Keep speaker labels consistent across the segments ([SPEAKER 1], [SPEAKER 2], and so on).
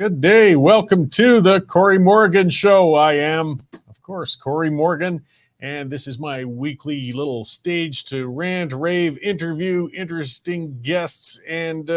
[SPEAKER 1] Good day. Welcome to the Cory Morgan Show. I am, of course, Cory Morgan, and this is my weekly little stage to rant, rave, interview interesting guests, and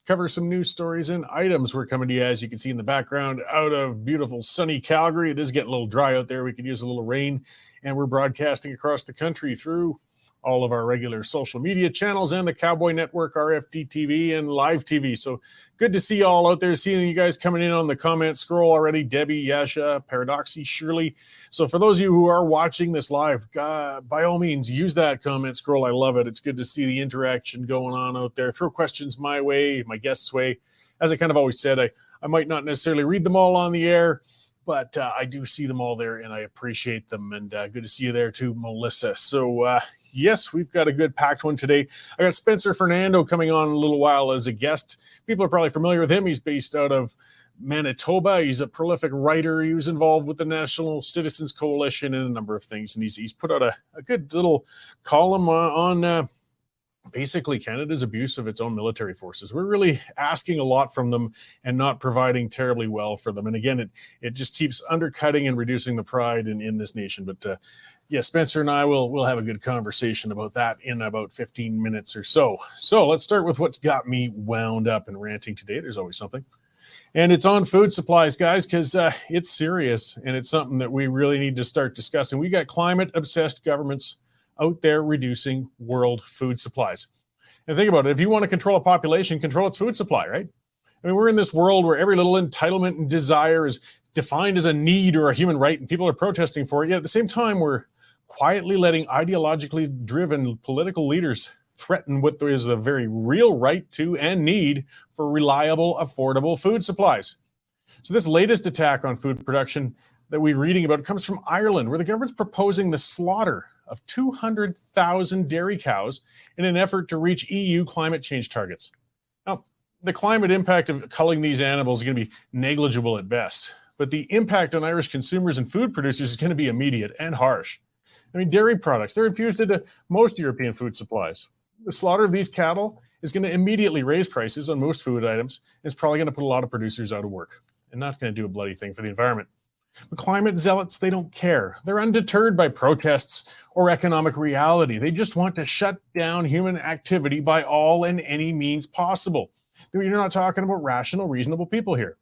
[SPEAKER 1] cover some news stories and items. We're coming to you, as you can see in the background, out of beautiful sunny Calgary. It is getting a little dry out there. We could use a little rain, and we're broadcasting across the country through all of our regular social media channels and the Cowboy Network, RFD TV, and live TV. So good to see you all out there, seeing you guys coming in on the comment scroll already. Debbie, Yasha, Paradoxy, Shirley. So for those of you who are watching this live, by all means, use that comment scroll. I love it. It's good to see the interaction going on out there. Throw questions my way, my guests' way. As I kind of always said, I might not necessarily read them all on the air, but I do see them all there, and I appreciate them. And good to see you there too, Melissa. So yes, we've got a good packed one today. I got Spencer Fernando coming on in a little while as a guest. People are probably familiar with him. He's based out of Manitoba. He's a prolific writer. He was involved with the National Citizens Coalition and a number of things. And he's put out a good little column on basically Canada's abuse of its own military forces. We're really asking a lot from them and not providing terribly well for them. And again, it just keeps undercutting and reducing the pride in this nation. But yeah, Spencer and I will have a good conversation about that in about 15 minutes or so. So let's start with what's got me wound up and ranting today. There's always something. And it's on food supplies, guys, because it's serious and it's something that we really need to start discussing. We got climate-obsessed governments out there reducing world food supplies. And think about it. If you want to control a population, control its food supply, right? I mean, we're in this world where every little entitlement and desire is defined as a need or a human right, and people are protesting for it. Yet at the same time, we're quietly letting ideologically driven political leaders threaten what there is a very real right to and need for reliable, affordable food supplies. So this latest attack on food production that we're reading about comes from Ireland, where the government's proposing the slaughter of 200,000 dairy cows in an effort to reach EU climate change targets. Now, the climate impact of culling these animals is going to be negligible at best, but the impact on Irish consumers and food producers is going to be immediate and harsh. I mean, dairy products, they're infused into most European food supplies. The slaughter of these cattle is going to immediately raise prices on most food items. It's probably going to put a lot of producers out of work and not going to do a bloody thing for the environment. But climate zealots, they don't care. They're undeterred by protests or economic reality. They just want to shut down human activity by all and any means possible. You're not talking about rational, reasonable people here.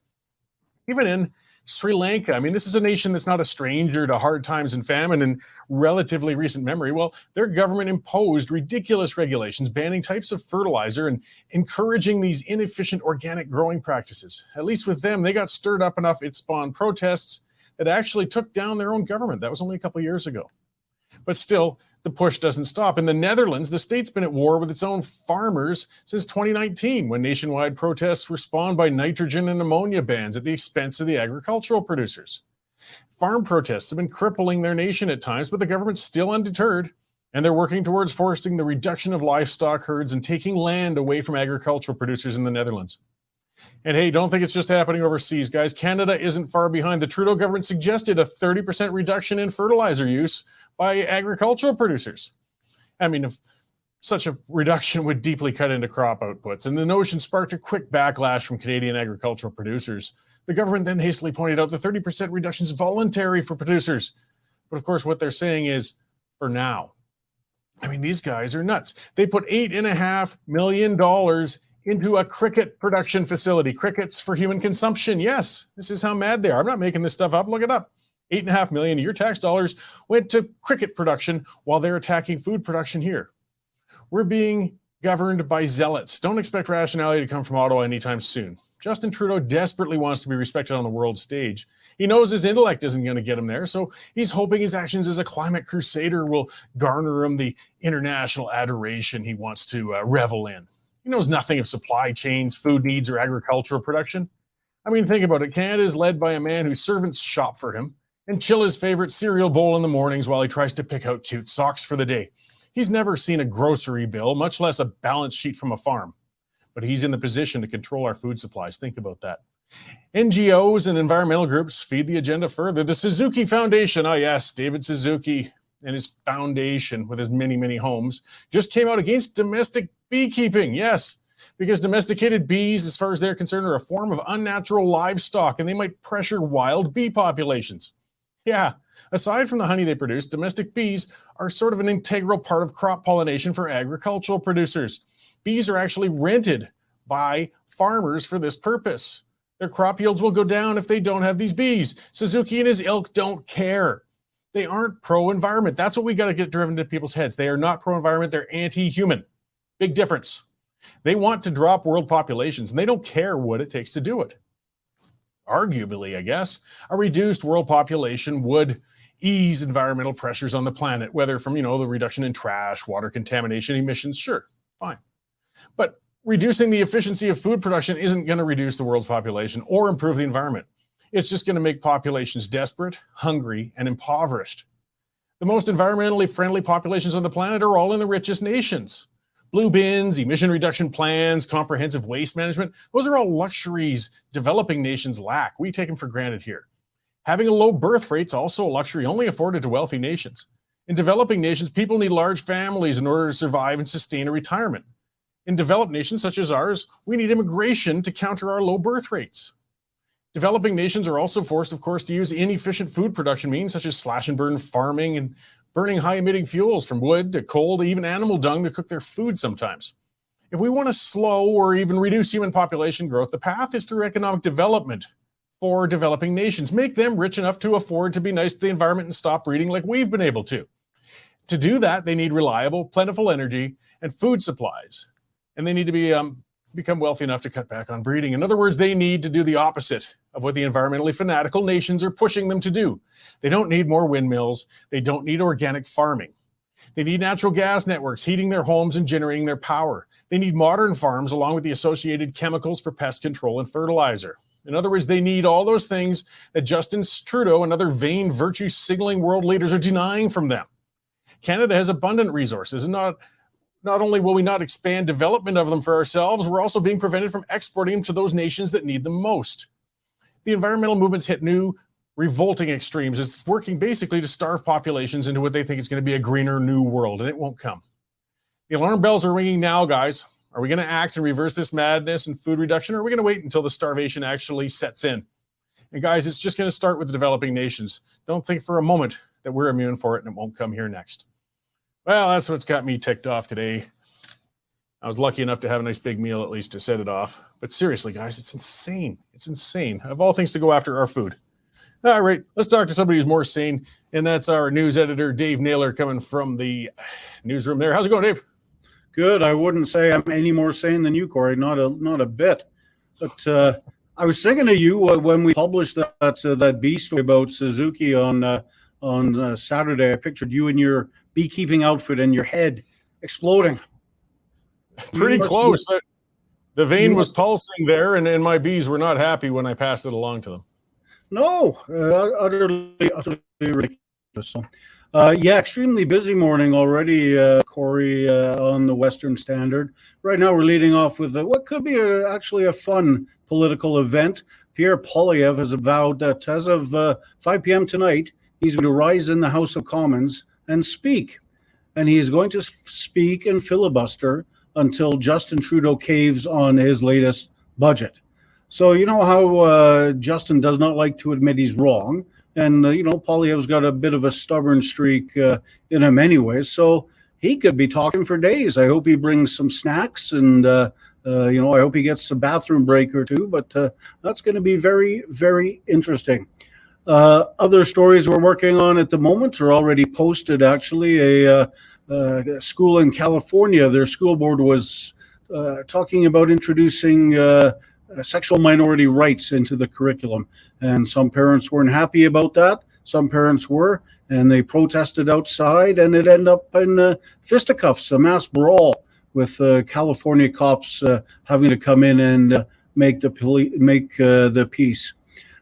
[SPEAKER 1] Even in Sri Lanka, I mean, this is a nation that's not a stranger to hard times and famine in relatively recent memory. Well, their government imposed ridiculous regulations banning types of fertilizer and encouraging these inefficient organic growing practices. At least with them, they got stirred up enough, it spawned protests that actually took down their own government. That was only a couple of years ago. But still, the push doesn't stop. In the Netherlands, the state's been at war with its own farmers since 2019, when nationwide protests were spawned by nitrogen and ammonia bans at the expense of the agricultural producers. Farm protests have been crippling their nation at times, but the government's still undeterred, and they're working towards forcing the reduction of livestock herds and taking land away from agricultural producers in the Netherlands. And hey, don't think it's just happening overseas, guys. Canada isn't far behind. The Trudeau government suggested a 30% reduction in fertilizer use by agricultural producers. I mean, if such a reduction would deeply cut into crop outputs, and the notion sparked a quick backlash from Canadian agricultural producers. The government then hastily pointed out the 30% reduction is voluntary for producers. But of course, what they're saying is, for now. I mean, these guys are nuts. They put $8.5 million into a cricket production facility. Crickets for human consumption. Yes, this is how mad they are. I'm not making this stuff up. Look it up. $8.5 million of your tax dollars went to cricket production while they're attacking food production here. We're being governed by zealots. Don't expect rationality to come from Ottawa anytime soon. Justin Trudeau desperately wants to be respected on the world stage. He knows his intellect isn't going to get him there, so he's hoping his actions as a climate crusader will garner him the international adoration he wants to revel in. He knows nothing of supply chains, food needs, or agricultural production. I mean, think about it. Canada is led by a man whose servants shop for him and chill his favorite cereal bowl in the mornings while he tries to pick out cute socks for the day. He's never seen a grocery bill, much less a balance sheet from a farm. But he's in the position to control our food supplies. Think about that. NGOs and environmental groups feed the agenda further. The Suzuki Foundation, oh yes, David Suzuki and his foundation with his many, many homes, just came out against domestic beekeeping. Yes, because domesticated bees, as far as they're concerned, are a form of unnatural livestock, and they might pressure wild bee populations. Yeah, aside from the honey they produce, domestic bees are sort of an integral part of crop pollination for agricultural producers. Bees are actually rented by farmers for this purpose. Their crop yields will go down if they don't have these bees. Suzuki and his ilk don't care. They aren't pro-environment. That's what we got to get driven into people's heads. They are not pro-environment. They're anti-human. Big difference. They want to drop world populations, and they don't care what it takes to do it. Arguably, I guess, a reduced world population would ease environmental pressures on the planet, whether from, the reduction in trash, water contamination, emissions, sure, fine. But reducing the efficiency of food production isn't going to reduce the world's population or improve the environment. It's just going to make populations desperate, hungry, and impoverished. The most environmentally friendly populations on the planet are all in the richest nations. Blue bins, emission reduction plans, comprehensive waste management, those are all luxuries developing nations lack. We take them for granted here. Having a low birth rate is also a luxury only afforded to wealthy nations. In developing nations, people need large families in order to survive and sustain a retirement. In developed nations such as ours, we need immigration to counter our low birth rates. Developing nations are also forced, of course, to use inefficient food production means such as slash and burn farming and burning high-emitting fuels from wood to coal to even animal dung to cook their food sometimes. If we want to slow or even reduce human population growth, the path is through economic development for developing nations. Make them rich enough to afford to be nice to the environment and stop breeding like we've been able to. To do that, they need reliable, plentiful energy and food supplies. And they need to become wealthy enough to cut back on breeding. In other words, they need to do the opposite of what the environmentally fanatical nations are pushing them to do. They don't need more windmills. They don't need organic farming. They need natural gas networks heating their homes and generating their power. They need modern farms along with the associated chemicals for pest control and fertilizer. In other words, they need all those things that Justin Trudeau and other vain virtue signaling world leaders are denying from them. Canada has abundant resources, and not only will we not expand development of them for ourselves, we're also being prevented from exporting them to those nations that need them most. The environmental movement's hit new, revolting extremes. It's working basically to starve populations into what they think is going to be a greener new world, and it won't come. The alarm bells are ringing now, guys. Are we going to act and reverse this madness and food reduction, or are we going to wait until the starvation actually sets in? And guys, it's just going to start with the developing nations. Don't think for a moment that we're immune for it and it won't come here next. Well, that's what's got me ticked off today. I was lucky enough to have a nice big meal at least to set it off. But seriously, guys, it's insane. It's insane. Of all things to go after our food. All right, let's talk to somebody who's more sane, and that's our news editor, Dave Naylor, coming from the newsroom there. How's it going, Dave?
[SPEAKER 2] Good. I wouldn't say I'm any more sane than you, Cory. Not a bit. But I was thinking of you when we published that bee story about Suzuki on Saturday. I pictured you in your beekeeping outfit and your head exploding.
[SPEAKER 1] Pretty close. The vein was pulsing there, and my bees were not happy when I passed it along to them.
[SPEAKER 2] No, utterly ridiculous. So, extremely busy morning already, Cory, on the Western Standard. Right now, we're leading off with what could be actually a fun political event. Pierre Poilievre has vowed that as of 5 p.m. tonight, he's going to rise in the House of Commons and speak. And he is going to speak and filibuster until Justin Trudeau caves on his latest budget. So you know how Justin does not like to admit he's wrong. And, Poilievre's got a bit of a stubborn streak in him anyway. So he could be talking for days. I hope he brings some snacks and, I hope he gets a bathroom break or two. But that's going to be very, very interesting. Other stories we're working on at the moment are already posted, actually. A school in California, their school board was talking about introducing sexual minority rights into the curriculum. And some parents weren't happy about that. Some parents were, and they protested outside, and it ended up in fisticuffs, a mass brawl with California cops having to come in and make the peace.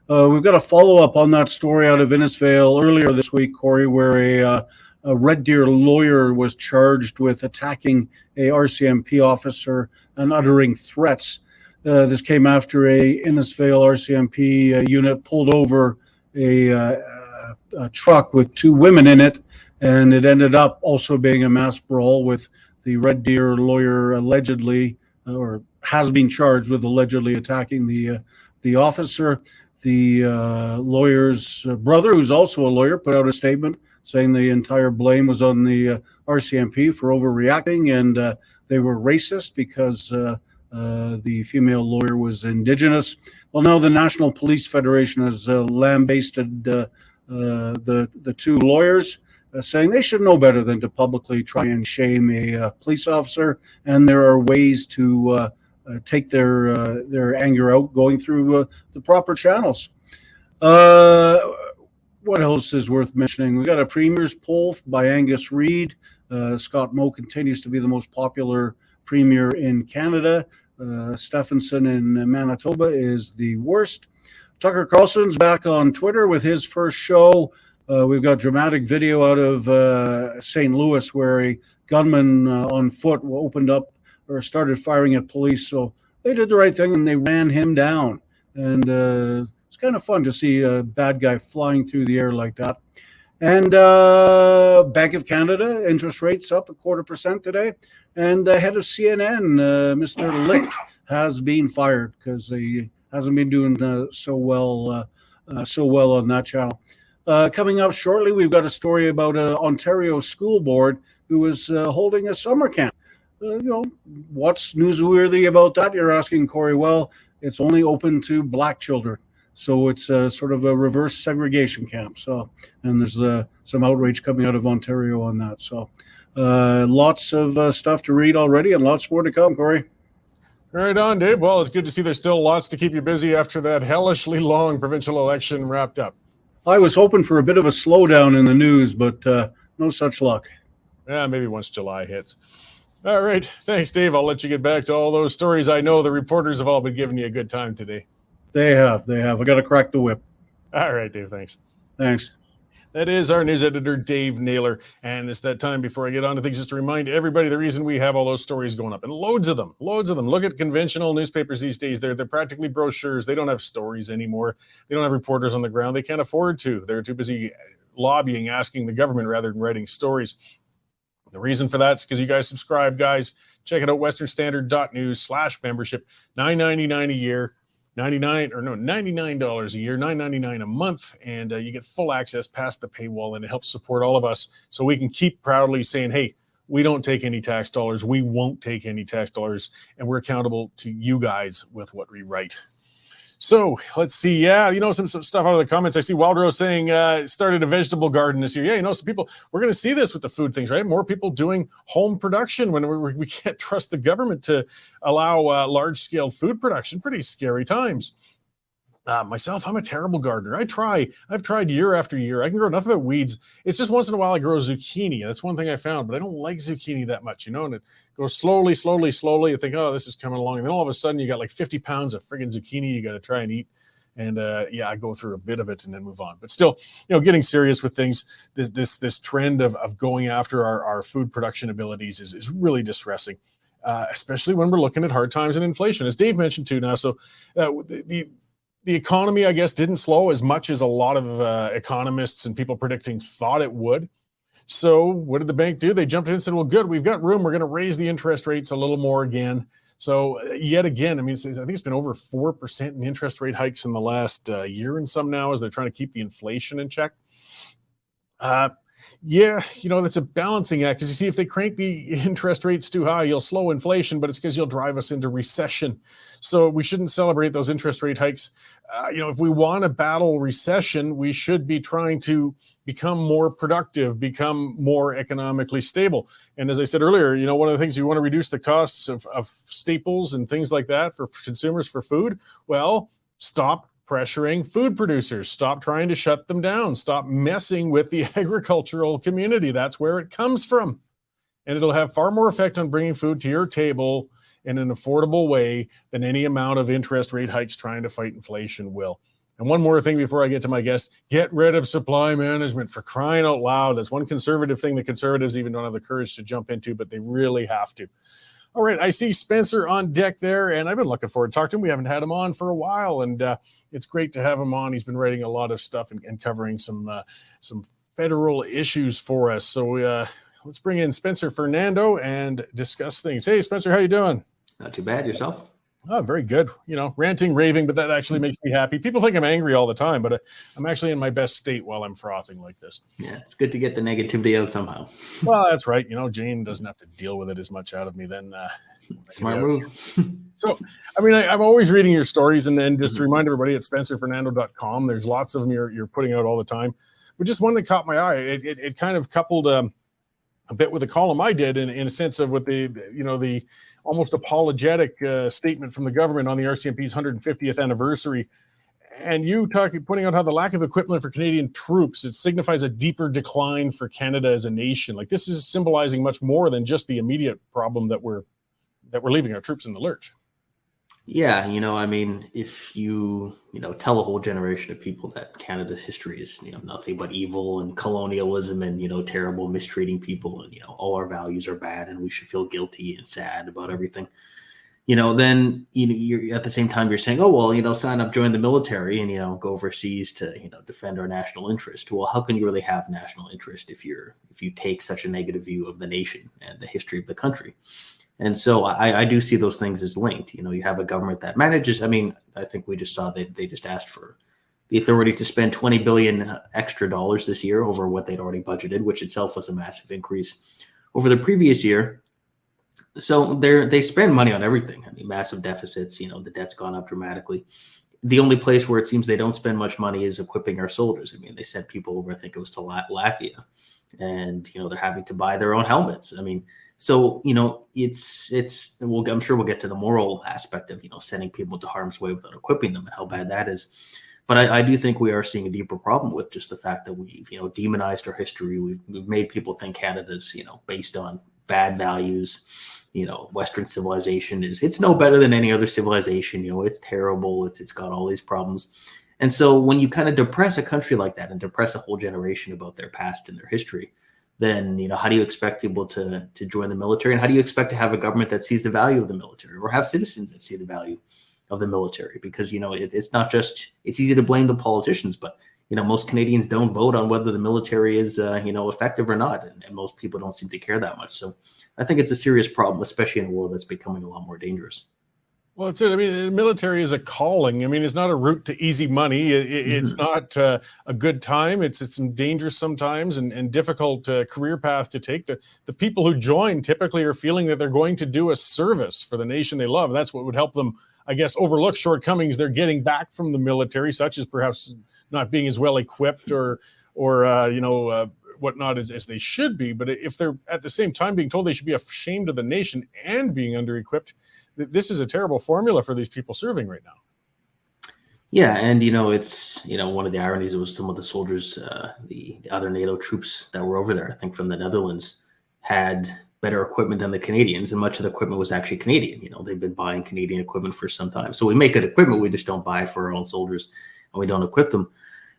[SPEAKER 2] We've got a follow-up on that story out of Innisfail earlier this week, Cory, where a Red Deer lawyer was charged with attacking a RCMP officer and uttering threats. This came after a Innisfail RCMP unit pulled over a truck with two women in it, and it ended up also being a mass brawl with the Red Deer lawyer allegedly, or has been charged with allegedly attacking the officer. The lawyer's brother, who's also a lawyer, put out a statement saying the entire blame was on the RCMP for overreacting, and they were racist because the female lawyer was Indigenous. Well, now the National Police Federation has lambasted the two lawyers, saying they should know better than to publicly try and shame a police officer, and there are ways to take their anger out going through the proper channels. What else is worth mentioning? We got a premier's poll by Angus Reid. Scott Moe continues to be the most popular premier in Canada. Stephenson in Manitoba is the worst. Tucker Carlson's back on Twitter with his first show. We've got dramatic video out of St. Louis where a gunman on foot opened up or started firing at police. So they did the right thing and they ran him down. And it's kind of fun to see a bad guy flying through the air like that. And Bank of Canada, interest rates up 0.25% today. And the head of CNN, Mr. Licht, has been fired because he hasn't been doing so well on that channel. Coming up shortly, we've got a story about an Ontario school board who is holding a summer camp. What's newsworthy about that? You're asking, Cory. Well, it's only open to Black children. So it's sort of a reverse segregation camp. So, and there's some outrage coming out of Ontario on that. So lots of stuff to read already and lots more to come, Cory.
[SPEAKER 1] Right on, Dave. Well, it's good to see there's still lots to keep you busy after that hellishly long provincial election wrapped up.
[SPEAKER 2] I was hoping for a bit of a slowdown in the news, but no such luck.
[SPEAKER 1] Yeah, maybe once July hits. All right. Thanks, Dave. I'll let you get back to all those stories. I know the reporters have all been giving you a good time today.
[SPEAKER 2] They have. I got to crack the whip.
[SPEAKER 1] All right, Dave. Thanks.
[SPEAKER 2] Thanks.
[SPEAKER 1] That is our news editor, Dave Naylor. And it's that time before I get on to things, just to remind everybody the reason we have all those stories going up. And loads of them. Look at conventional newspapers these days. They're practically brochures. They don't have stories anymore. They don't have reporters on the ground. They can't afford to. They're too busy lobbying, asking the government rather than writing stories. The reason for that is because you guys subscribe, guys. Check it out, westernstandard.news/membership. $9.99 a year. $99 a year, $9.99 a month, and you get full access past the paywall, and it helps support all of us so we can keep proudly saying, hey, we don't take any tax dollars, we won't take any tax dollars, and we're accountable to you guys with what we write. So let's see. Yeah, some stuff out of the comments. I see Wildrose saying started a vegetable garden this year. Yeah, some people, we're going to see this with the food things, right? More people doing home production when we can't trust the government to allow large-scale food production. Pretty scary times. Myself, I'm a terrible gardener. I've tried year after year. I can grow nothing but weeds. It's just once in a while I grow zucchini. That's one thing I found, but I don't like zucchini that much, and it goes slowly. You think, oh, this is coming along. And then all of a sudden you got like 50 pounds of friggin' zucchini you got to try and eat. And I go through a bit of it and then move on. But still, getting serious with things, this trend of going after our food production abilities is really distressing, especially when we're looking at hard times and inflation, as Dave mentioned too now. So the economy, I guess, didn't slow as much as a lot of economists and people predicting thought it would. So what did the bank do? They jumped in and said, well, good, we've got room. We're going to raise the interest rates a little more again. So yet again, I think it's been over 4% in interest rate hikes in the last year and some now as they're trying to keep the inflation in check. That's a balancing act because you see, if they crank the interest rates too high, you'll slow inflation, but it's because you'll drive us into recession. So we shouldn't celebrate those interest rate hikes. If we want to battle recession, we should be trying to become more productive, become more economically stable. And as I said earlier, one of the things you want to reduce the costs of staples and things like that for consumers for food. Well, stop pressuring food producers. Stop trying to shut them down. Stop messing with the agricultural community. That's where it comes from. And it'll have far more effect on bringing food to your table in an affordable way than any amount of interest rate hikes trying to fight inflation will. And one more thing before I get to my guest, get rid of supply management, for crying out loud. That's one conservative thing the conservatives even don't have the courage to jump into, but they really have to. All right, I see Spencer on deck there, and I've been looking forward to talking to him. We haven't had him on for a while, and it's great to have him on. He's been writing a lot of stuff and covering some federal issues for us. So let's bring in Spencer Fernando and discuss things. Hey, Spencer, how you doing?
[SPEAKER 3] Not too bad. Yourself?
[SPEAKER 1] Oh, very good. You know, ranting, raving, but that actually makes me happy. People think I'm angry all the time, but I'm actually in my best state while I'm frothing like this.
[SPEAKER 3] Yeah, it's good to get the negativity out somehow.
[SPEAKER 1] Well, that's right. You know, Jane doesn't have to deal with it as much out of me then.
[SPEAKER 3] Smart move.
[SPEAKER 1] So, I mean, I'm always reading your stories, and then just to remind everybody at spencerfernando.com, there's lots of them you're putting out all the time. But just one that caught my eye. It kind of coupled a bit with a column I did in a sense of what the almost apologetic statement from the government on the RCMP's 150th anniversary. And you pointing out how the lack of equipment for Canadian troops, it signifies a deeper decline for Canada as a nation. Like, this is symbolizing much more than just the immediate problem that we're leaving our troops in the lurch.
[SPEAKER 3] Yeah, I mean, if you tell a whole generation of people that Canada's history is nothing but evil and colonialism and terrible mistreating people, and all our values are bad and we should feel guilty and sad about everything, then you're at the same time you're saying, oh well, sign up, join the military, and go overseas to defend our national interest. Well, how can you really have national interest if you take such a negative view of the nation and the history of the country? And so I do see those things as linked. You have a government that manages. I mean, I think we just saw that they just asked for the authority to spend $20 billion extra dollars this year over what they'd already budgeted, which itself was a massive increase over the previous year. So they spend money on everything. I mean, massive deficits. The debt's gone up dramatically. The only place where it seems they don't spend much money is equipping our soldiers. I mean, they sent people over. I think it was to Latvia, and they're having to buy their own helmets. I mean. So, well, I'm sure we'll get to the moral aspect of, sending people to harm's way without equipping them and how bad that is. But I do think we are seeing a deeper problem with just the fact that we've, demonized our history. We've made people think Canada's, based on bad values. Western civilization it's no better than any other civilization. It's terrible. It's got all these problems. And so when you kind of depress a country like that and depress a whole generation about their past and their history, then how do you expect people to join the military, and how do you expect to have a government that sees the value of the military, or have citizens that see the value of the military? Because it's not just, it's easy to blame the politicians, but most Canadians don't vote on whether the military is effective or not, and most people don't seem to care that much. So I think it's a serious problem, especially in a world that's becoming a lot more dangerous.
[SPEAKER 1] Well, it's it. I mean, the military is a calling. I mean, it's not a route to easy money. It's not a good time. It's some dangerous sometimes and difficult career path to take. The people who join typically are feeling that they're going to do a service for the nation they love. That's what would help them, I guess, overlook shortcomings they're getting back from the military, such as perhaps not being as well equipped or whatnot as they should be. But if they're at the same time being told they should be ashamed of the nation and being under-equipped, this is a terrible formula for these people serving right now.
[SPEAKER 3] Yeah, and it's one of the ironies was some of the soldiers, the other NATO troops that were over there, I think from the Netherlands, had better equipment than the Canadians, and much of the equipment was actually Canadian. They've been buying Canadian equipment for some time. So we make good equipment, we just don't buy it for our own soldiers, and we don't equip them.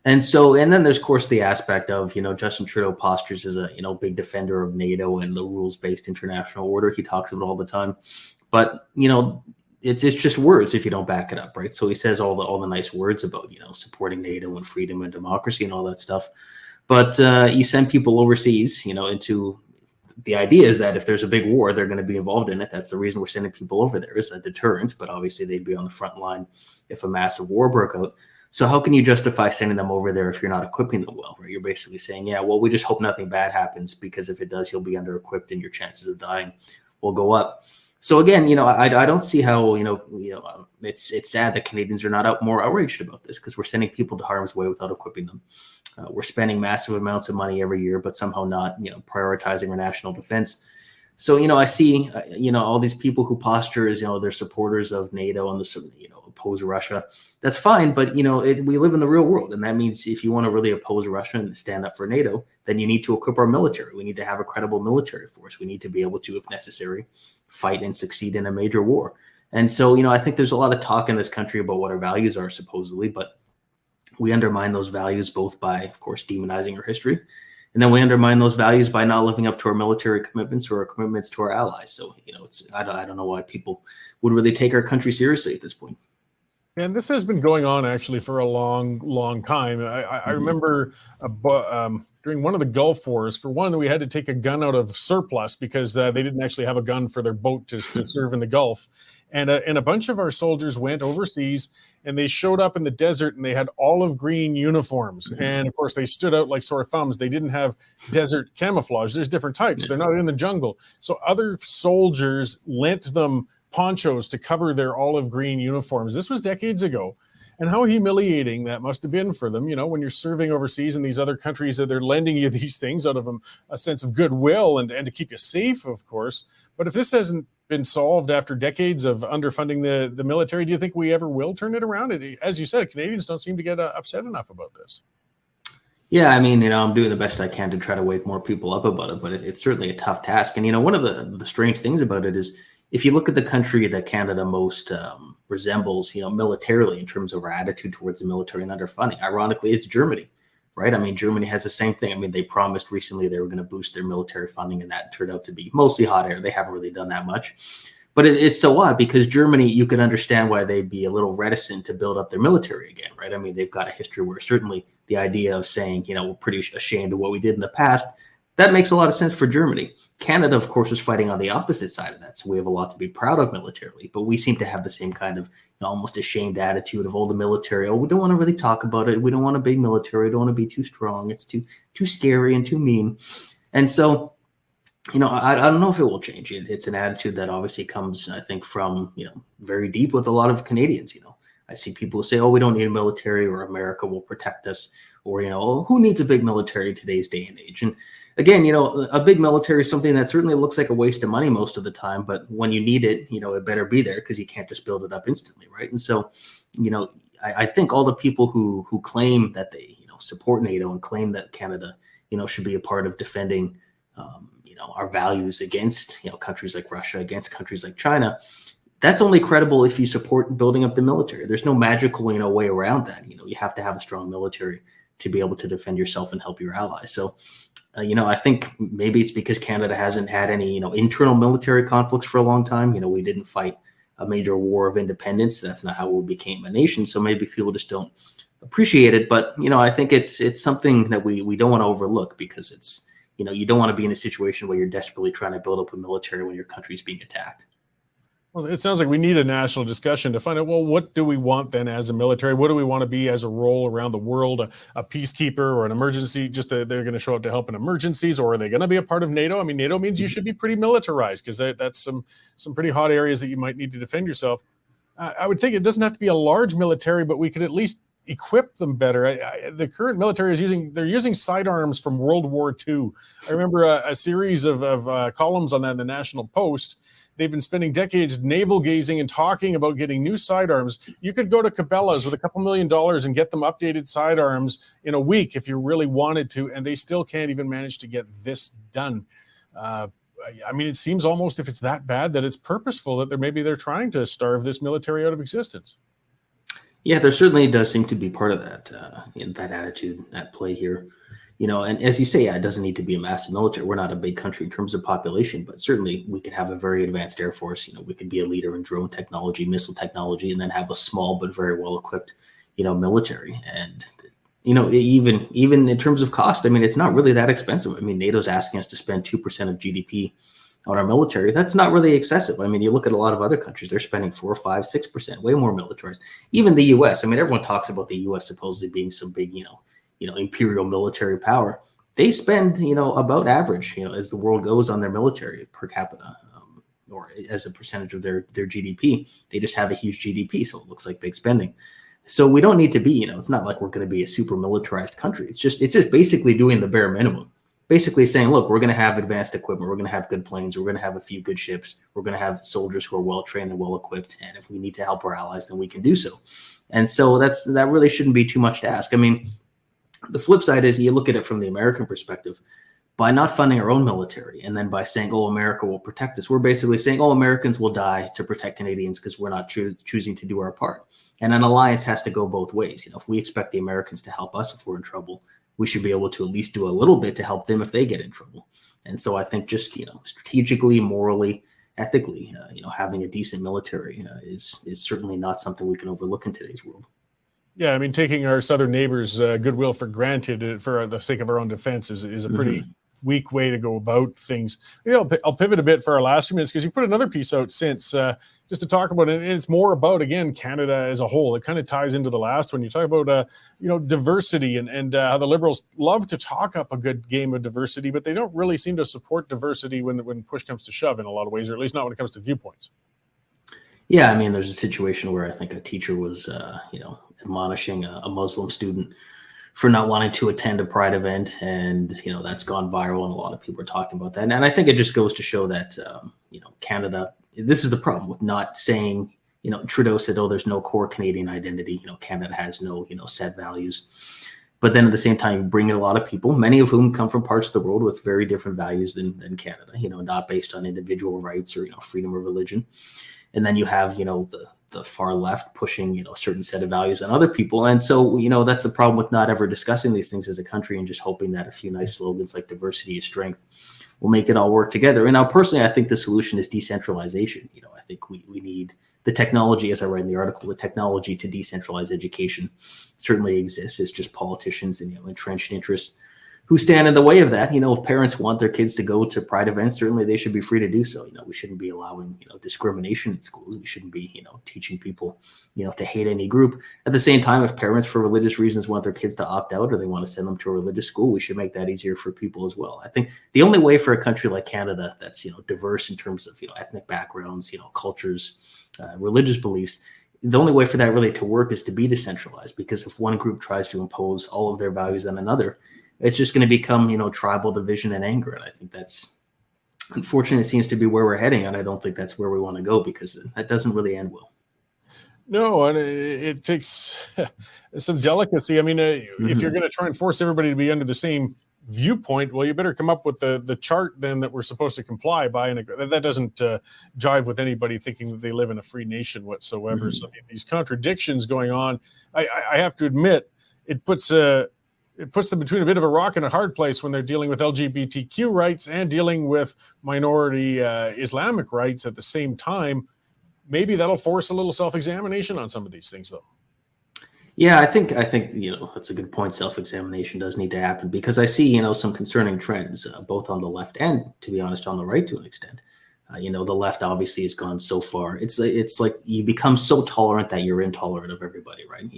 [SPEAKER 3] And then there's, of course, the aspect of, Justin Trudeau postures as a, big defender of NATO and the rules-based international order. He talks about it all the time. But, it's just words if you don't back it up, right? So he says all the nice words about, supporting NATO and freedom and democracy and all that stuff. But you send people overseas, into the idea is that if there's a big war, they're going to be involved in it. That's the reason we're sending people over there, is a deterrent. But obviously they'd be on the front line if a massive war broke out. So how can you justify sending them over there if you're not equipping them well, right? You're basically saying, yeah, well, we just hope nothing bad happens, because if it does, you'll be under-equipped and your chances of dying will go up. So again, I don't see how, it's sad that Canadians are not more outraged about this, because we're sending people to harm's way without equipping them. We're spending massive amounts of money every year, but somehow not, prioritizing our national defense. So, I see, all these people who posture as, they're supporters of NATO and oppose Russia. That's fine. But, we live in the real world. And that means if you want to really oppose Russia and stand up for NATO, then you need to equip our military. We need to have a credible military force. We need to be able to, if necessary, fight and succeed in a major war. And so, I think there's a lot of talk in this country about what our values are, supposedly, but we undermine those values both by, of course, demonizing our history. And then we undermine those values by not living up to our military commitments or our commitments to our allies. So, I don't know why people would really take our country seriously at this point.
[SPEAKER 1] And this has been going on actually for a long, long time. I remember during one of the Gulf Wars, for one, we had to take a gun out of surplus because they didn't actually have a gun for their boat to serve in the Gulf. And a bunch of our soldiers went overseas, and they showed up in the desert, and they had olive green uniforms. And of course, they stood out like sore thumbs. They didn't have desert camouflage. There's different types. They're not in the jungle. So other soldiers lent them ponchos to cover their olive green uniforms. This was decades ago. And how humiliating that must have been for them, when you're serving overseas in these other countries, that they're lending you these things out of a sense of goodwill and to keep you safe, of course. But if this hasn't been solved after decades of underfunding the military, do you think we ever will turn it around? As you said, Canadians don't seem to get upset enough about this.
[SPEAKER 3] Yeah, I mean, I'm doing the best I can to try to wake more people up about it, but it's certainly a tough task. And, one of the strange things about it is, if you look at the country that Canada most resembles, militarily in terms of our attitude towards the military and underfunding, ironically, it's Germany, right? I mean, Germany has the same thing. I mean, they promised recently they were going to boost their military funding, and that turned out to be mostly hot air. They haven't really done that much. But it's so odd because Germany, you can understand why they'd be a little reticent to build up their military again, right? I mean, they've got a history where certainly the idea of saying, we're pretty ashamed of what we did in the past, that makes a lot of sense for Germany. Canada, of course, is fighting on the opposite side of that. So we have a lot to be proud of militarily, but we seem to have the same kind of almost ashamed attitude of, the military. We don't want to really talk about it. We don't want a big military. We don't want to be too strong. It's too scary and too mean. And so, I don't know if it will change. It's an attitude that obviously comes, I think, from, very deep with a lot of Canadians. I see people who say, we don't need a military, or America will protect us, or, who needs a big military in today's day and age? And again, a big military is something that certainly looks like a waste of money most of the time, but when you need it, it better be there, because you can't just build it up instantly, right? And so, I think all the people who claim that they, support NATO and claim that Canada, should be a part of defending, our values against, countries like Russia, against countries like China, that's only credible if you support building up the military. There's no magical, way around that. You have to have a strong military to be able to defend yourself and help your allies. So, I think maybe it's because Canada hasn't had any, internal military conflicts for a long time. We didn't fight a major war of independence. That's not how we became a nation. So maybe people just don't appreciate it. But, I think it's something that we don't want to overlook, because it's, you don't want to be in a situation where you're desperately trying to build up a military when your country's being attacked.
[SPEAKER 1] Well, it sounds like we need a national discussion to find out, what do we want then as a military? What do we want to be as a role around the world, a peacekeeper or an emergency, just that they're going to show up to help in emergencies, or are they going to be a part of NATO? I mean, NATO means you should be pretty militarized, because that's some pretty hot areas that you might need to defend yourself. I would think it doesn't have to be a large military, but we could at least equip them better. The current military they're using sidearms from World War II. I remember a series of columns on that in the National Post. They've been spending decades navel gazing and talking about getting new sidearms. You could go to Cabela's with $2 million and get them updated sidearms in a week if you really wanted to, and they still can't even manage to get this done. I mean, it seems almost, if it's that bad, that it's purposeful, that they're trying to starve this military out of existence.
[SPEAKER 3] Yeah, there certainly does seem to be part of that, that attitude at play here. And as you say, it doesn't need to be a massive military. We're not a big country in terms of population, but certainly we could have a very advanced Air Force. We could be a leader in drone technology, missile technology, and then have a small but very well equipped, military. And, even in terms of cost, I mean, it's not really that expensive. I mean, NATO's asking us to spend 2% of GDP on our military. That's not really excessive. I mean, you look at a lot of other countries, they're spending 4, 5, 6%, way more militarized. Even the US, I mean, everyone talks about the US supposedly being some big, imperial military power. They spend, about average, as the world goes on their military per capita, or as a percentage of their GDP. They just have a huge GDP, so it looks like big spending. So we don't need to be, it's not like we're going to be a super militarized country. It's just basically doing the bare minimum. Basically saying, look, we're going to have advanced equipment. We're going to have good planes. We're going to have a few good ships. We're going to have soldiers who are well trained and well equipped. And if we need to help our allies, then we can do so. And so that really shouldn't be too much to ask. I mean, the flip side is, you look at it from the American perspective. By not funding our own military, and then by saying, America will protect us, we're basically saying, Americans will die to protect Canadians because we're not choosing to do our part. And an alliance has to go both ways. If we expect the Americans to help us if we're in trouble, we should be able to at least do a little bit to help them if they get in trouble. And so I think just, strategically, morally, ethically, having a decent military is certainly not something we can overlook in today's world.
[SPEAKER 1] Yeah, I mean, taking our southern neighbors' goodwill for granted for the sake of our own defense is a pretty weak way to go about things. Maybe I'll pivot a bit for our last few minutes, because you put another piece out since, just to talk about it. And it's more about, again, Canada as a whole. It kind of ties into the last one. You talk about, diversity and how the Liberals love to talk up a good game of diversity, but they don't really seem to support diversity when push comes to shove in a lot of ways, or at least not when it comes to viewpoints.
[SPEAKER 3] Yeah, I mean, there's a situation where I think a teacher was, admonishing a Muslim student for not wanting to attend a Pride event, and that's gone viral, and a lot of people are talking about that. And I think it just goes to show that Canada. This is the problem with not saying. Trudeau said, "Oh, there's no core Canadian identity. Canada has no set values." But then at the same time, you bring in a lot of people, many of whom come from parts of the world with very different values than Canada. Not based on individual rights or freedom of religion. And then you have the far left pushing a certain set of values on other people. And so that's the problem with not ever discussing these things as a country and just hoping that a few nice slogans like diversity is strength will make it all work together. And now personally, I think the solution is decentralization. I think we need the technology, as I write in the article, the technology to decentralize education certainly exists. It's just politicians and entrenched interests who stand in the way of that. If parents want their kids to go to Pride events, certainly they should be free to do so. We shouldn't be allowing, discrimination in schools. We shouldn't be, teaching people, to hate any group. At the same time, if parents for religious reasons want their kids to opt out or they want to send them to a religious school, we should make that easier for people as well. I think the only way for a country like Canada that's, diverse in terms of, ethnic backgrounds, cultures, religious beliefs, the only way for that really to work is to be decentralized, because if one group tries to impose all of their values on another, it's just going to become, tribal division and anger. And I think that's, unfortunately, seems to be where we're heading. And I don't think that's where we want to go, because that doesn't really end well.
[SPEAKER 1] No, and it takes some delicacy. I mean, if you're going to try and force everybody to be under the same viewpoint, well, you better come up with the chart then that we're supposed to comply by. And that doesn't jive with anybody thinking that they live in a free nation whatsoever. So these contradictions going on, I have to admit, it puts them between a bit of a rock and a hard place when they're dealing with LGBTQ rights and dealing with minority Islamic rights at the same time. Maybe that'll force a little self-examination on some of these things, though.
[SPEAKER 3] Yeah, I think that's a good point. Self-examination does need to happen, because I see some concerning trends both on the left and, to be honest, on the right to an extent. The left obviously has gone so far. It's like you become so tolerant that you're intolerant of everybody, right?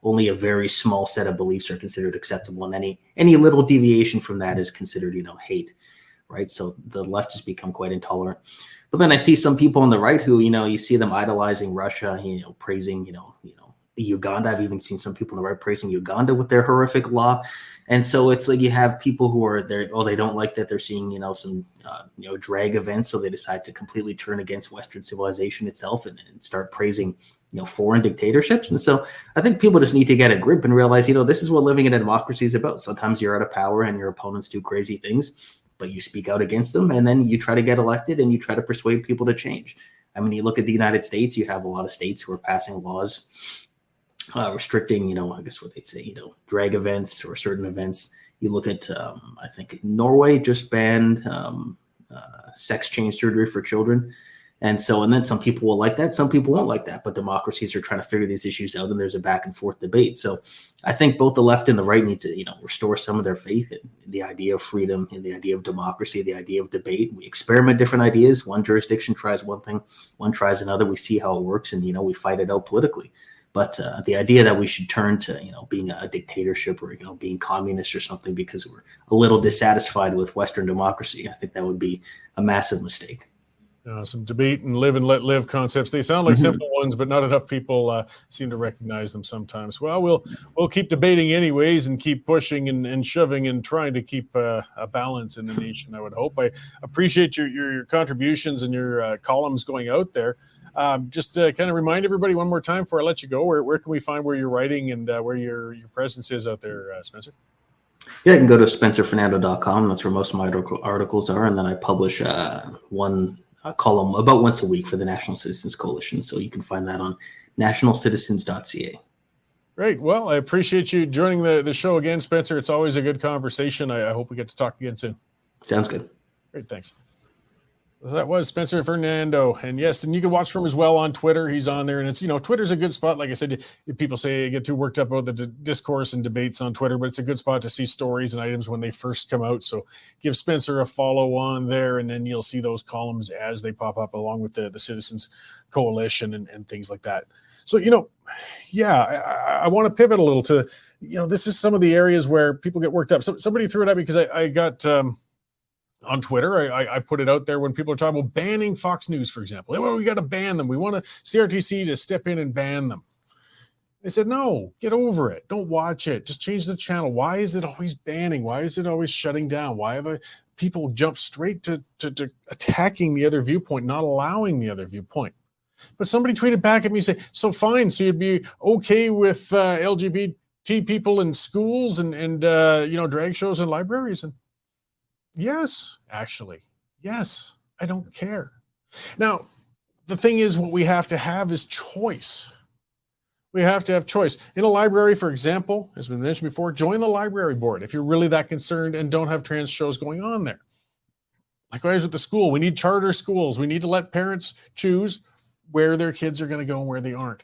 [SPEAKER 3] Only a very small set of beliefs are considered acceptable, and any little deviation from that is considered, hate, right? So the left has become quite intolerant. But then I see some people on the right who, you see them idolizing Russia, praising, Uganda. I've even seen some people on the right praising Uganda with their horrific law. And so it's like you have people who are there, they don't like that they're seeing, some, drag events. So they decide to completely turn against Western civilization itself and start praising, foreign dictatorships. And so I think people just need to get a grip and realize, this is what living in a democracy is about. Sometimes you're out of power and your opponents do crazy things, but you speak out against them, and then you try to get elected and you try to persuade people to change. I mean, you look at the United States, you have a lot of states who are passing laws restricting, I guess what they'd say, drag events or certain events. You look at, I think Norway just banned sex change surgery for children. And then some people will like that. Some people won't like that, but democracies are trying to figure these issues out, and there's a back and forth debate. So I think both the left and the right need to, restore some of their faith in the idea of freedom, in the idea of democracy, the idea of debate. We experiment different ideas. One jurisdiction tries one thing, one tries another. We see how it works, and, we fight it out politically. But the idea that we should turn to, being a dictatorship or, being communist or something because we're a little dissatisfied with Western democracy, I think that would be a massive mistake.
[SPEAKER 1] Some debate and live and let live concepts. They sound like simple ones, but not enough people seem to recognize them sometimes. Well, we'll keep debating anyways and keep pushing and shoving and trying to keep a balance in the nation, I would hope. I appreciate your contributions and your columns going out there. Just to kind of remind everybody one more time before I let you go, where can we find where you're writing and where your presence is out there, Spencer?
[SPEAKER 3] Yeah, you can go to spencerfernando.com. That's where most of my articles are. And then I publish one column about once a week for the National Citizens Coalition. So you can find that on nationalcitizens.ca. Great.
[SPEAKER 1] Well, I appreciate you joining the show again, Spencer. It's always a good conversation. I hope we get to talk again soon.
[SPEAKER 3] Sounds good.
[SPEAKER 1] Great. Thanks. That was Spencer Fernando. And yes, and you can watch from as well on Twitter. He's on there. And it's, Twitter's a good spot. Like I said, people say I get too worked up about the discourse and debates on Twitter, but it's a good spot to see stories and items when they first come out. So give Spencer a follow on there, and then you'll see those columns as they pop up along with the Citizens Coalition and things like that. So, I want to pivot a little to, this is some of the areas where people get worked up. So somebody threw it at me because I got... on Twitter, I put it out there when people are talking about banning Fox News, for example. Well, we got to ban them. We want CRTC to step in and ban them. I said, no, get over it. Don't watch it. Just change the channel. Why is it always banning? Why is it always shutting down? Why have people jump straight to attacking the other viewpoint, not allowing the other viewpoint? But somebody tweeted back at me, say, so fine, so you'd be okay with LGBT people in schools and drag shows in libraries? And yes, actually. Yes, I don't care. Now, the thing is, what we have to have is choice. We have to have choice. In a library, for example, as we mentioned before, join the library board if you're really that concerned and don't have trans shows going on there. Likewise with the school, we need charter schools. We need to let parents choose where their kids are going to go and where they aren't.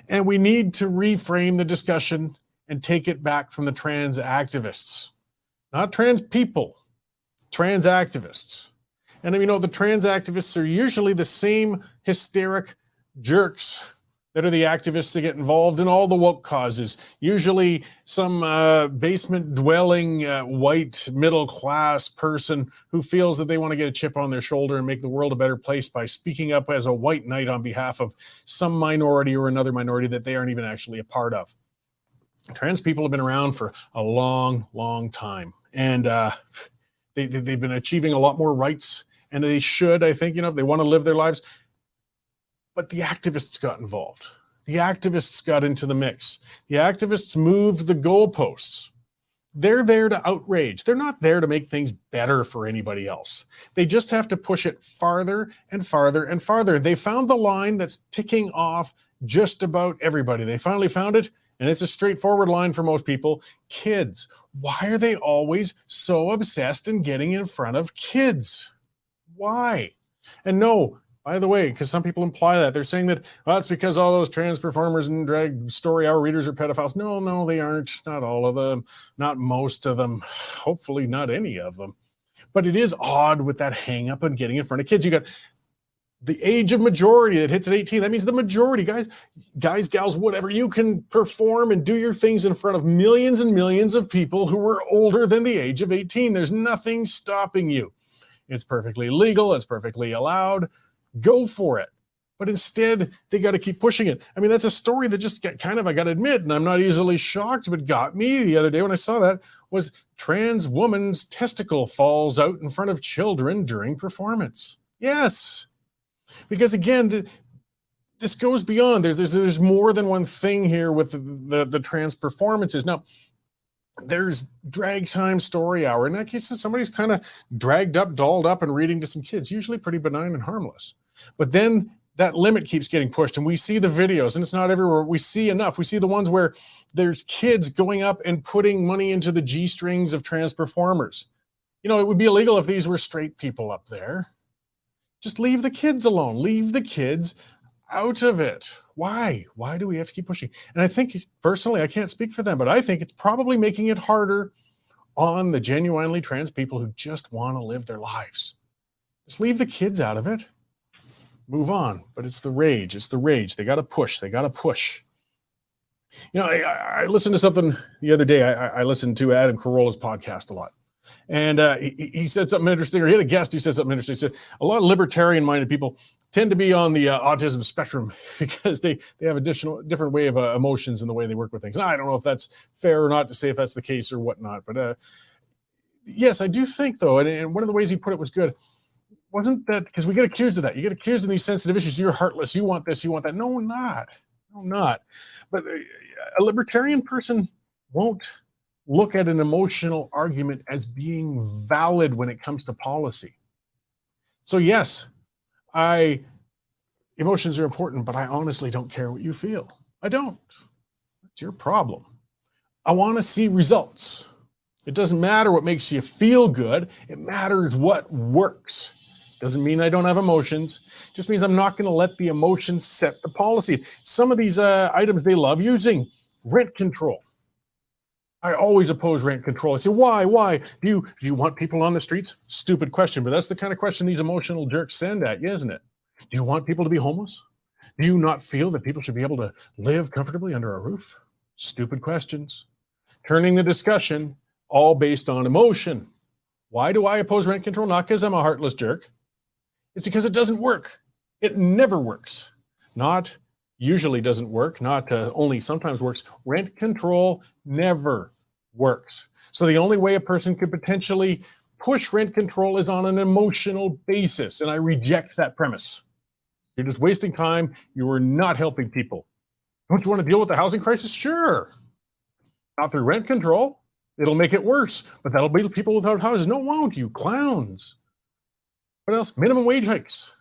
[SPEAKER 1] And we need to reframe the discussion and take it back from the trans activists, not trans people. Trans activists. And the trans activists are usually the same hysteric jerks that are the activists that get involved in all the woke causes. Usually some basement dwelling white middle class person who feels that they want to get a chip on their shoulder and make the world a better place by speaking up as a white knight on behalf of some minority or another minority that they aren't even actually a part of. Trans people have been around for a long, long time. And they've been achieving a lot more rights, and they should, I think, if they want to live their lives. But the activists got involved. The activists got into the mix. The activists moved the goalposts. They're there to outrage. They're not there to make things better for anybody else. They just have to push it farther and farther and farther. They found the line that's ticking off just about everybody. They finally found it. And it's a straightforward line for most people. Kids. Why are they always so obsessed in getting in front of kids? Why? And no, by the way, because some people imply that, they're saying that, it's because all those trans performers and drag story hour readers are pedophiles. No, they aren't. Not all of them. Not most of them. Hopefully not any of them. But it is odd with that hang up on getting in front of kids. You got the age of majority that hits at 18. That means the majority, guys, gals, whatever, you can perform and do your things in front of millions and millions of people who are older than the age of 18. There's nothing stopping you. It's perfectly legal. It's perfectly allowed. Go for it. But instead, they got to keep pushing it. That's a story that just I got to admit, and I'm not easily shocked, but got me the other day when I saw that, was trans woman's testicle falls out in front of children during performance. Yes. Because again, this goes beyond. There's more than one thing here with the trans performances. Now, there's drag time story hour. In that case, somebody's kind of dragged up, dolled up, and reading to some kids, usually pretty benign and harmless. But then that limit keeps getting pushed, and we see the videos, and it's not everywhere. We see enough. We see the ones where there's kids going up and putting money into the G-strings of trans performers. It would be illegal if these were straight people up there. Just leave the kids alone. Leave the kids out of it. Why? Why do we have to keep pushing? And I think, personally, I can't speak for them, but I think it's probably making it harder on the genuinely trans people who just want to live their lives. Just leave the kids out of it. Move on. But it's the rage. It's the rage. They got to push. They got to push. I listened to something the other day. I listened to Adam Carolla's podcast a lot. And he said something interesting, or he had a guest who said something interesting. He said a lot of libertarian-minded people tend to be on the autism spectrum because they have a different way of emotions in the way they work with things. And I don't know if that's fair or not to say if that's the case or whatnot. But yes, I do think, though, and one of the ways he put it was good, wasn't that because we get accused of that. You get accused of these sensitive issues. You're heartless. You want this. You want that. No, not. No, not. But a libertarian person won't look at an emotional argument as being valid when it comes to policy. So yes, emotions are important, but I honestly don't care what you feel. I don't. It's your problem. I want to see results. It doesn't matter what makes you feel good. It matters what works. Doesn't mean I don't have emotions. Just means I'm not going to let the emotions set the policy. Some of these items they love using. Rent control. I always oppose rent control. I say, why? Why? Do you want people on the streets? Stupid question, but that's the kind of question these emotional jerks send at you, isn't it? Do you want people to be homeless? Do you not feel that people should be able to live comfortably under a roof? Stupid questions. Turning the discussion all based on emotion. Why do I oppose rent control? Not because I'm a heartless jerk. It's because it doesn't work. It never works. Not usually doesn't work, not only sometimes works. Rent control never works. So the only way a person could potentially push rent control is on an emotional basis, and I reject that premise. You're just wasting time. You are not helping people. Don't you want to deal with the housing crisis? Sure. Not through rent control. It'll make it worse, but that'll be people without houses. No, won't you? Clowns. What else? Minimum wage hikes.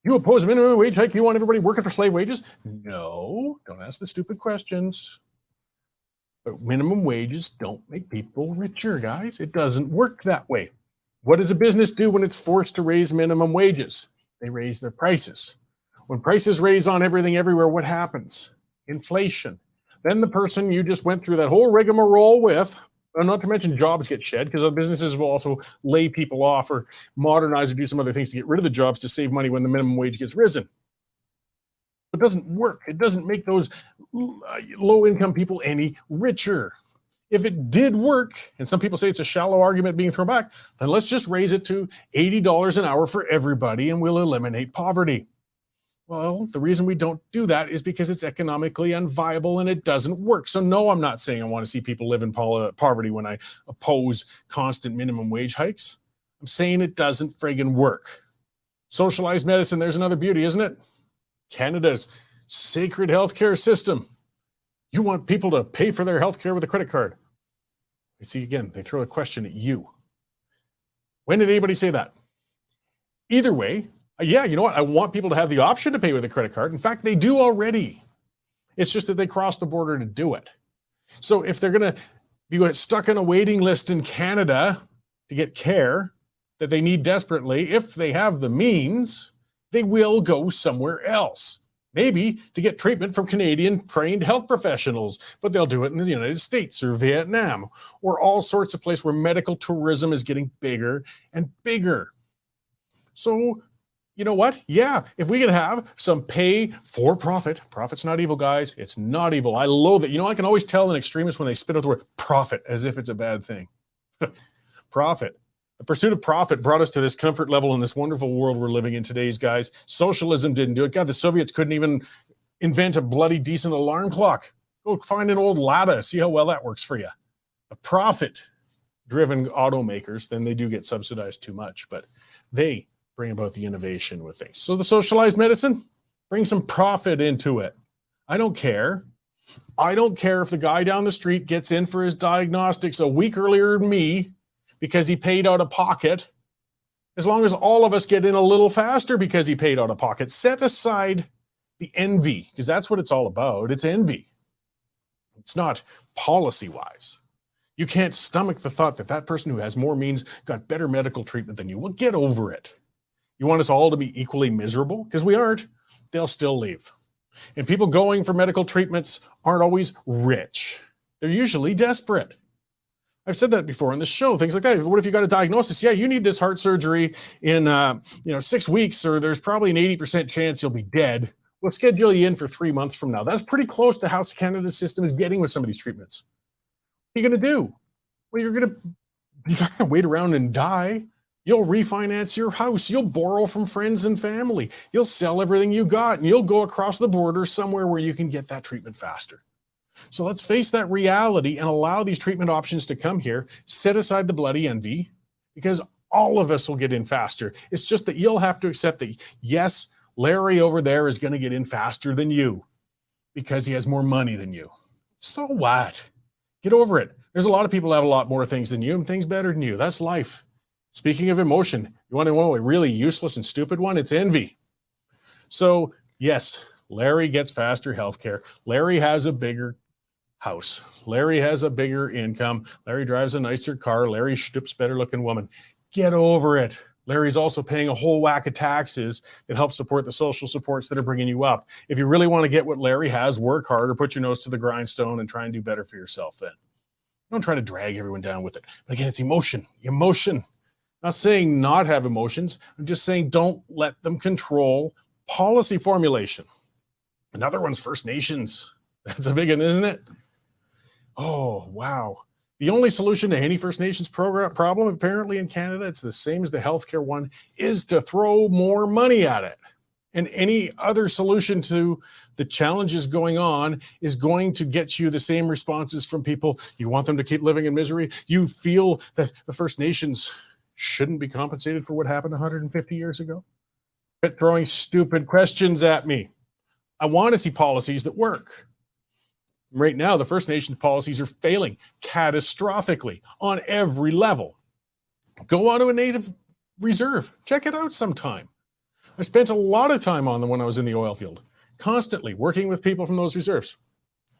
[SPEAKER 1] You oppose a minimum wage hike? You want everybody working for slave wages? No, don't ask the stupid questions. But minimum wages don't make people richer, guys. It doesn't work that way. What does a business do when it's forced to raise minimum wages? They raise their prices. When prices raise on everything everywhere, what happens? Inflation. Then the person you just went through that whole rigmarole with, not to mention jobs get shed because other businesses will also lay people off or modernize or do some other things to get rid of the jobs to save money when the minimum wage gets risen. It doesn't work. It doesn't make those low-income people any richer. If it did work, and some people say it's a shallow argument being thrown back, then let's just raise it to $80 an hour for everybody and we'll eliminate poverty. Well, the reason we don't do that is because it's economically unviable and it doesn't work. So no, I'm not saying I want to see people live in poverty when I oppose constant minimum wage hikes. I'm saying it doesn't friggin' work. Socialized medicine, there's another beauty, isn't it? Canada's sacred healthcare system. You want people to pay for their healthcare with a credit card. You see, again, they throw a question at you. When did anybody say that? Either way, yeah, you know what? I want people to have the option to pay with a credit card. In fact, they do already. It's just that they cross the border to do it. So if they're going to be stuck on a waiting list in Canada to get care that they need desperately, if they have the means, they will go somewhere else. Maybe to get treatment from Canadian trained health professionals, but they'll do it in the United States or Vietnam or all sorts of places where medical tourism is getting bigger and bigger. So you know what? Yeah, if we could have some pay for profit, profit's not evil, guys. It's not evil. I loathe it. You know, I can always tell an extremist when they spit out the word profit as if it's a bad thing. Profit. The pursuit of profit brought us to this comfort level in this wonderful world we're living in today's, guys. Socialism didn't do it. God, the Soviets couldn't even invent a bloody decent alarm clock. Go find an old Lada, see how well that works for you. The profit-driven automakers, then they do get subsidized too much, but they bring about the innovation with things. So the socialized medicine, bring some profit into it. I don't care. I don't care if the guy down the street gets in for his diagnostics a week earlier than me because he paid out of pocket, as long as all of us get in a little faster because he paid out of pocket. Set aside the envy, because that's what it's all about. It's envy. It's not policy-wise. You can't stomach the thought that that person who has more means got better medical treatment than you. Well, get over it. You want us all to be equally miserable? Because we aren't. They'll still leave. And people going for medical treatments aren't always rich. They're usually desperate. I've said that before on this show, things like that. What if you got a diagnosis? Yeah, you need this heart surgery in 6 weeks, or there's probably an 80% chance you'll be dead. We'll schedule you in for 3 months from now. That's pretty close to how Canada's system is getting with some of these treatments. What are you going to do? Well, you're not going to wait around and die. You'll refinance your house. You'll borrow from friends and family. You'll sell everything you got, and you'll go across the border somewhere where you can get that treatment faster. So let's face that reality and allow these treatment options to come here. Set aside the bloody envy, because all of us will get in faster. It's just that you'll have to accept that, yes, Larry over there is going to get in faster than you because he has more money than you. So what? Get over it. There's a lot of people that have a lot more things than you and things better than you. That's life. Speaking of emotion, you want to know a really useless and stupid one? It's envy. So, yes, Larry gets faster healthcare. Larry has a bigger house. Larry has a bigger income. Larry drives a nicer car. Larry stoops better looking woman. Get over it. Larry's also paying a whole whack of taxes that help support the social supports that are bringing you up. If you really want to get what Larry has, work hard or put your nose to the grindstone and try and do better for yourself then. Don't try to drag everyone down with it. But again, it's emotion. Emotion. I'm not saying not have emotions. I'm just saying don't let them control policy formulation. Another one's First Nations. That's a big one, isn't it? Oh, wow. The only solution to any First Nations problem, apparently in Canada, it's the same as the healthcare one, is to throw more money at it. And any other solution to the challenges going on is going to get you the same responses from people. You want them to keep living in misery. You feel that the First Nations shouldn't be compensated for what happened 150 years ago. Quit throwing stupid questions at me. I want to see policies that work. Right now, the First Nations policies are failing catastrophically on every level. Go on to a native reserve. Check it out sometime. I spent a lot of time on them when I was in the oil field, constantly working with people from those reserves.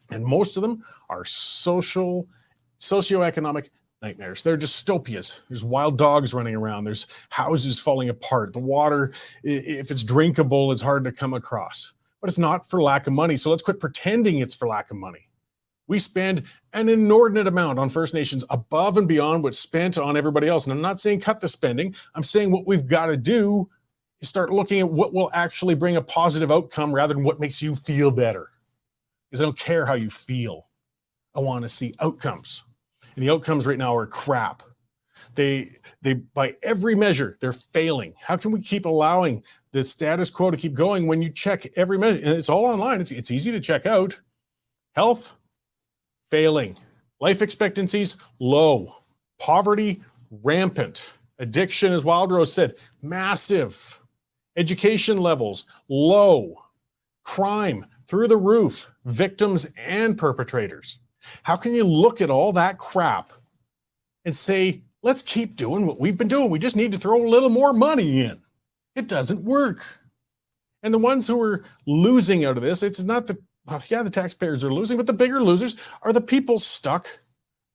[SPEAKER 1] And most of them are socioeconomic nightmares. They're dystopias. There's wild dogs running around. There's houses falling apart. The water, if it's drinkable, is hard to come across. But it's not for lack of money. So let's quit pretending it's for lack of money. We spend an inordinate amount on First Nations above and beyond what's spent on everybody else. And I'm not saying cut the spending. I'm saying what we've got to do is start looking at what will actually bring a positive outcome rather than what makes you feel better. Because I don't care how you feel. I want to see outcomes. And the outcomes right now are crap. They by every measure, they're failing. How can we keep allowing the status quo to keep going when you check every measure? And it's all online. It's easy to check out. Health, failing. Life expectancies, low. Poverty, rampant. Addiction, as Wildrose said, massive. Education levels, low. Crime, through the roof. Victims and perpetrators. How can you look at all that crap and say, let's keep doing what we've been doing. We just need to throw a little more money in. It doesn't work. And the ones who are losing out of this, it's not the taxpayers are losing, but the bigger losers are the people stuck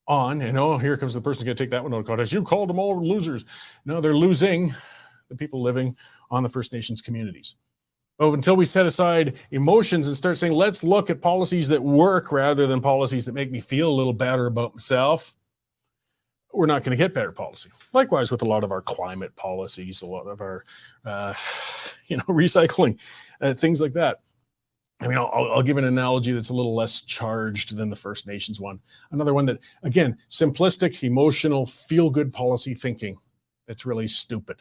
[SPEAKER 1] on, and oh, here comes the person who's going to take that one out of context. You called them all losers. No, they're losing the people living on the First Nations communities. Oh, until we set aside emotions and start saying, let's look at policies that work rather than policies that make me feel a little better about myself, we're not going to get better policy. Likewise with a lot of our climate policies, a lot of our, recycling, things like that. I mean, I'll give an analogy that's a little less charged than the First Nations one. Another one that, again, simplistic, emotional, feel-good policy thinking. That's really stupid.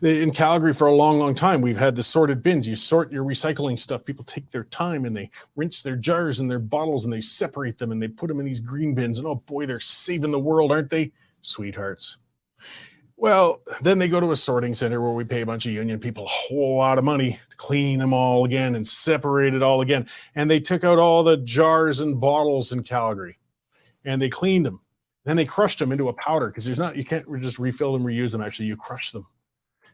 [SPEAKER 1] In Calgary for a long, long time, we've had the sorted bins. You sort your recycling stuff. People take their time and they rinse their jars and their bottles and they separate them and they put them in these green bins. And oh boy, they're saving the world, aren't they? Sweethearts. Well, then they go to a sorting center where we pay a bunch of union people a whole lot of money to clean them all again and separate it all again. And they took out all the jars and bottles in Calgary and they cleaned them. Then they crushed them into a powder because you can't just refill them, reuse them. Actually, you crush them.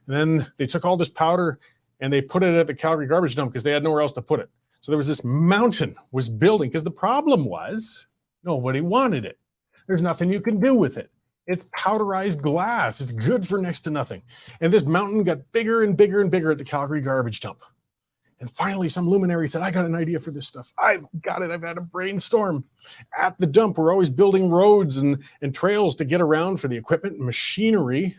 [SPEAKER 1] And then they took all this powder and they put it at the Calgary garbage dump because they had nowhere else to put it. So there was this mountain was building because the problem was nobody wanted it. There's nothing you can do with it. It's powderized glass. It's good for next to nothing. And this mountain got bigger and bigger and bigger at the Calgary garbage dump. And finally, some luminary said, I got an idea for this stuff. I've got it. I've had a brainstorm. At the dump, we're always building roads and trails to get around for the equipment and machinery.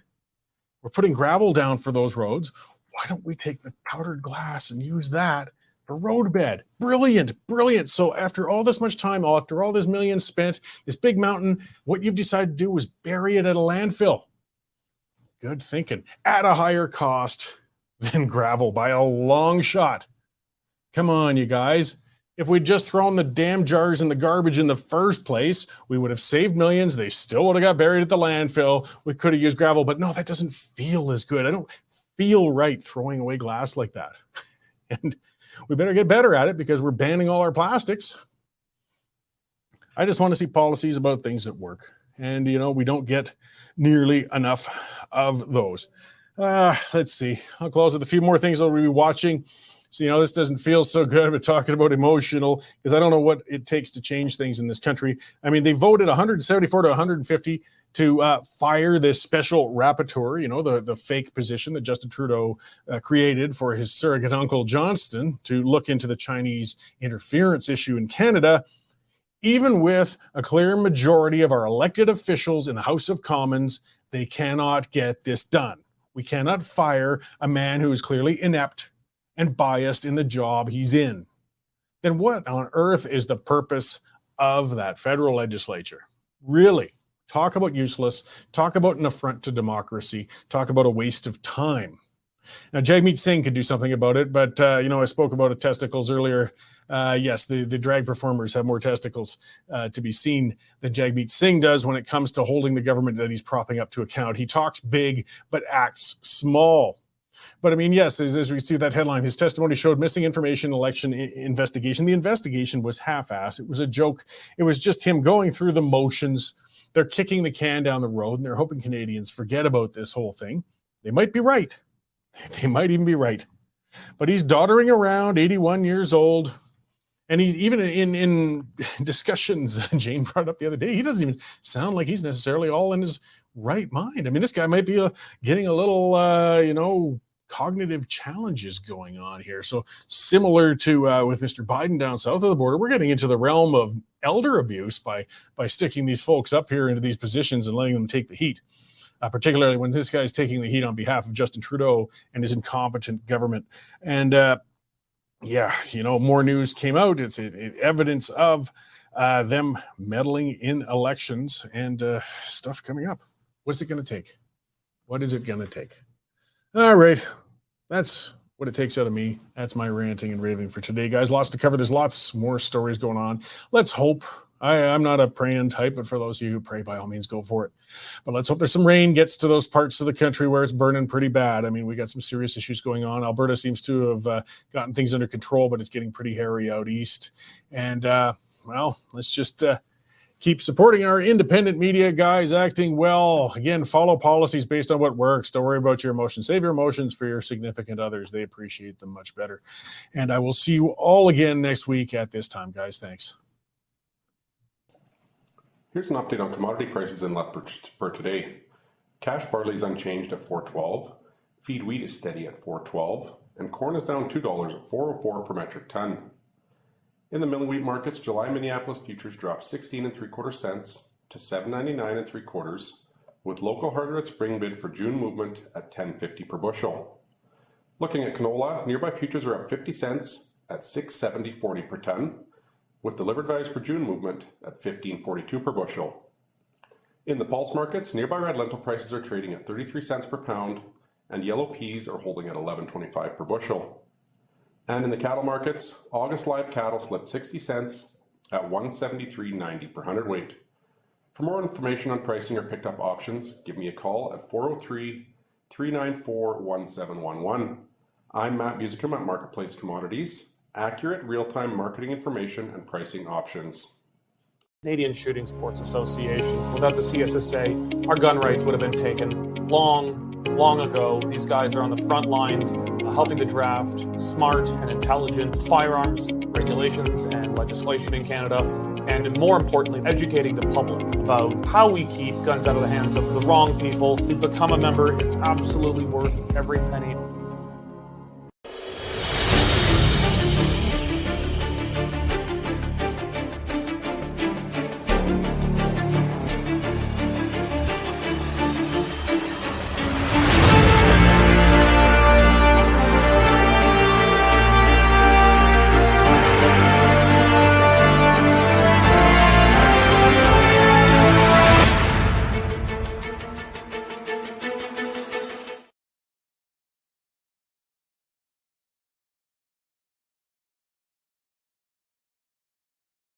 [SPEAKER 1] We're putting gravel down for those roads. Why don't we take the powdered glass and use that for roadbed? Brilliant, brilliant. So after all this much time, after all this millions spent, this big mountain, what you've decided to do was bury it at a landfill. Good thinking. At a higher cost than gravel by a long shot. Come on, you guys. If we'd just thrown the damn jars in the garbage in the first place, we would have saved millions. They still would have got buried at the landfill. We could have used gravel, but no, that doesn't feel as good. I don't feel right throwing away glass like that. And we better get better at it because we're banning all our plastics. I just want to see policies about things that work. And, we don't get nearly enough of those. Let's see. I'll close with a few more things I'll be watching. So, this doesn't feel so good. But talking about emotional, because I don't know what it takes to change things in this country. I mean, they voted 174 to 150 to fire this special rapporteur, the fake position that Justin Trudeau created for his surrogate uncle Johnston to look into the Chinese interference issue in Canada. Even with a clear majority of our elected officials in the House of Commons, they cannot get this done. We cannot fire a man who is clearly inept and biased in the job he's in. Then what on earth is the purpose of that federal legislature? Really? Talk about useless. Talk about an affront to democracy. Talk about a waste of time. Now, Jagmeet Singh could do something about it, but, I spoke about testicles earlier. Yes, the drag performers have more testicles to be seen than Jagmeet Singh does when it comes to holding the government that he's propping up to account. He talks big, but acts small. But I mean, yes, as we see that headline, his testimony showed missing information, election investigation. The investigation was half-assed. It was a joke. It was just him going through the motions. They're kicking the can down the road, and they're hoping Canadians forget about this whole thing. They might be right. They might even be right. But he's doddering around, 81 years old. And he's even in discussions Jane brought up the other day, he doesn't even sound like he's necessarily all in his right mind. I mean, this guy might be getting a little, cognitive challenges going on here. So similar to with Mr. Biden down south of the border, we're getting into the realm of elder abuse by sticking these folks up here into these positions and letting them take the heat. Particularly when this guy's taking the heat on behalf of Justin Trudeau and his incompetent government. And more news came out. It's evidence of them meddling in elections and stuff coming up. What's it going to take? What is it going to take? All right. That's what it takes out of me. That's my ranting and raving for today, guys. Lots to cover. There's lots more stories going on. Let's hope. I'm not a praying type, but for those of you who pray, by all means, go for it. But let's hope there's some rain gets to those parts of the country where it's burning pretty bad. I mean, we got some serious issues going on. Alberta seems to have gotten things under control, but it's getting pretty hairy out east. And, let's just keep supporting our independent media guys acting well. Again, follow policies based on what works. Don't worry about your emotions. Save your emotions for your significant others. They appreciate them much better. And I will see you all again next week at this time, guys. Thanks.
[SPEAKER 4] Here's an update on commodity prices in Lethbridge for today. Cash barley is unchanged at $4.12, feed wheat is steady at $4.12, and corn is down $2 at $4.04 per metric ton. In the mill wheat markets, July Minneapolis futures dropped 16 3/4 cents to 7.99 3/4, with local hardwood spring bid for June movement at $10.50 per bushel. Looking at canola, nearby futures are up 50 cents at $6.70.40 per ton, with delivered values for June movement at $15.42 per bushel. In the pulse markets, nearby red lentil prices are trading at 33 cents per pound, and yellow peas are holding at $11.25 per bushel. And in the cattle markets, August live cattle slipped 60 cents at $173.90 per hundredweight. For more information on pricing or picked up options, give me a call at 403-394-1711. I'm Matt Musicum at Marketplace Commodities. Accurate real-time marketing information and pricing options.
[SPEAKER 5] Canadian Shooting Sports Association. Without the CSSA, our gun rights would have been taken long ago. These guys are on the front lines helping to draft smart and intelligent firearms regulations and legislation in Canada, and more importantly, educating the public about how we keep guns out of the hands of the wrong people. To become a member, it's absolutely worth every penny.